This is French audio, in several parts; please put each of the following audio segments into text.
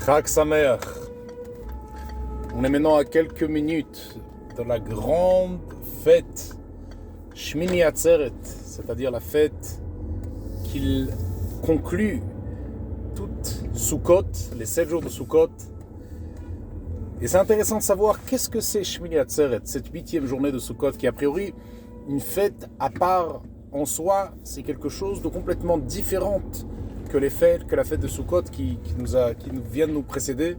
Chag Sameach. On est maintenant à quelques minutes de la grande fête Shmini Atzeret, c'est-à-dire la fête qui conclut toute Sukkot, les 7 jours de Sukkot. Et c'est intéressant de savoir qu'est-ce que c'est Shmini Atzeret, cette 8e journée de Sukkot, qui est a priori une fête à part en soi. C'est quelque chose de complètement différent que la fête de Sukkot qui vient de nous précéder.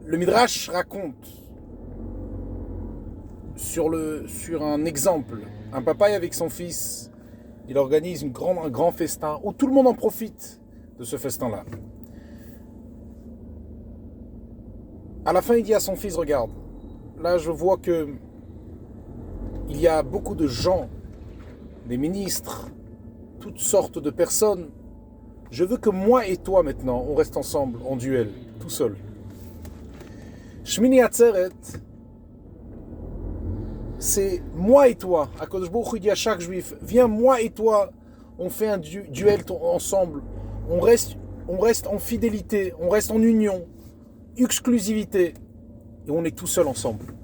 Le Midrash raconte sur un exemple, un papa avec son fils, il organise un grand festin où tout le monde en profite de ce festin-là. À la fin, il dit à son fils, regarde, là je vois que il y a beaucoup de gens, des ministres, toutes sortes de personnes. Je veux que moi et toi maintenant, on reste ensemble en duel, tout seul. Shmini Atzeret, c'est moi et toi. HaKadosh Baruch Hu dit à chaque juif, viens moi et toi, on fait un duel ensemble. On reste en fidélité, on reste en union, exclusivité, et on est tout seul ensemble.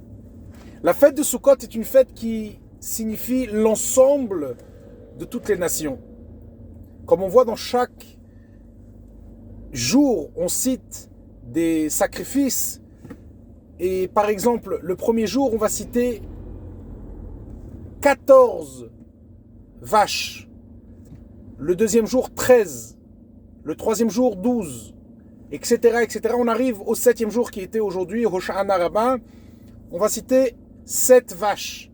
La fête de Sukkot est une fête qui signifie l'ensemble de toutes les nations. Comme on voit dans chaque jour, on cite des sacrifices. Et par exemple, le premier jour, on va citer 14 vaches. Le deuxième jour, 13. Le troisième jour, 12. Etc. etc. On arrive au 7e jour qui était aujourd'hui, Hoshana Rabbah. On va citer 7 vaches.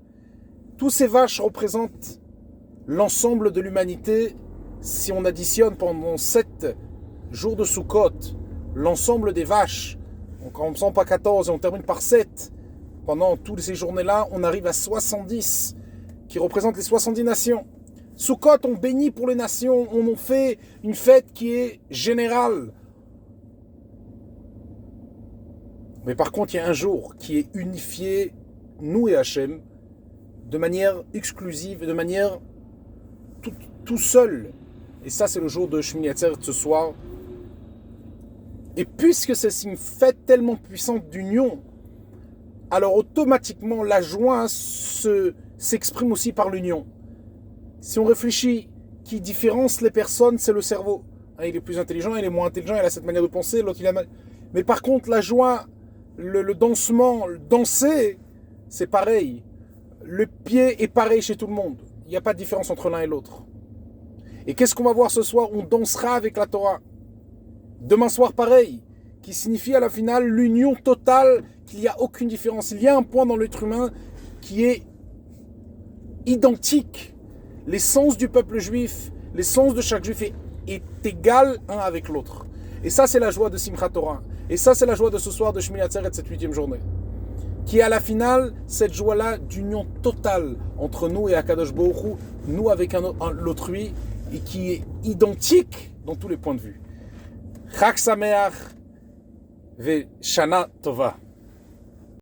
Tous ces vaches représentent l'ensemble de l'humanité. Si on additionne pendant 7 jours de Sukkot, l'ensemble des vaches, on commence par 14 et on termine par 7, pendant toutes ces journées-là, on arrive à 70, qui représentent les 70 nations. Sukkot, on bénit pour les nations, on en fait une fête qui est générale. Mais par contre, il y a un jour qui est unifié, nous et Hachem, de manière exclusive, de manière tout seul. Et ça, c'est le jour de Shmini Atzeret ce soir. Et puisque c'est une fête tellement puissante d'union, alors automatiquement la joie s'exprime aussi par l'union. Si on réfléchit, qui différencie les personnes, c'est le cerveau. Il est plus intelligent, il est moins intelligent, il a cette manière de penser, l'autre il a... Mais par contre, la joie, le dansement, danser, c'est pareil. Le pied est pareil chez tout le monde. Il n'y a pas de différence entre l'un et l'autre. Et qu'est-ce qu'on va voir ce soir? On dansera avec la Torah. Demain soir, pareil, qui signifie à la finale l'union totale, qu'il n'y a aucune différence. Il y a un point dans l'être humain qui est identique. L'essence du peuple juif, l'essence de chaque juif est égale un avec l'autre. Et ça, c'est la joie de Simchat Torah. Et ça, c'est la joie de ce soir de Shmini Atzeret, cette 8e journée. Qui est à la finale, cette joie-là d'union totale entre nous et HaKadosh Baruch Hu, nous avec l'autrui, et qui est identique dans tous les points de vue. Chag Sameach ve Shana Tova.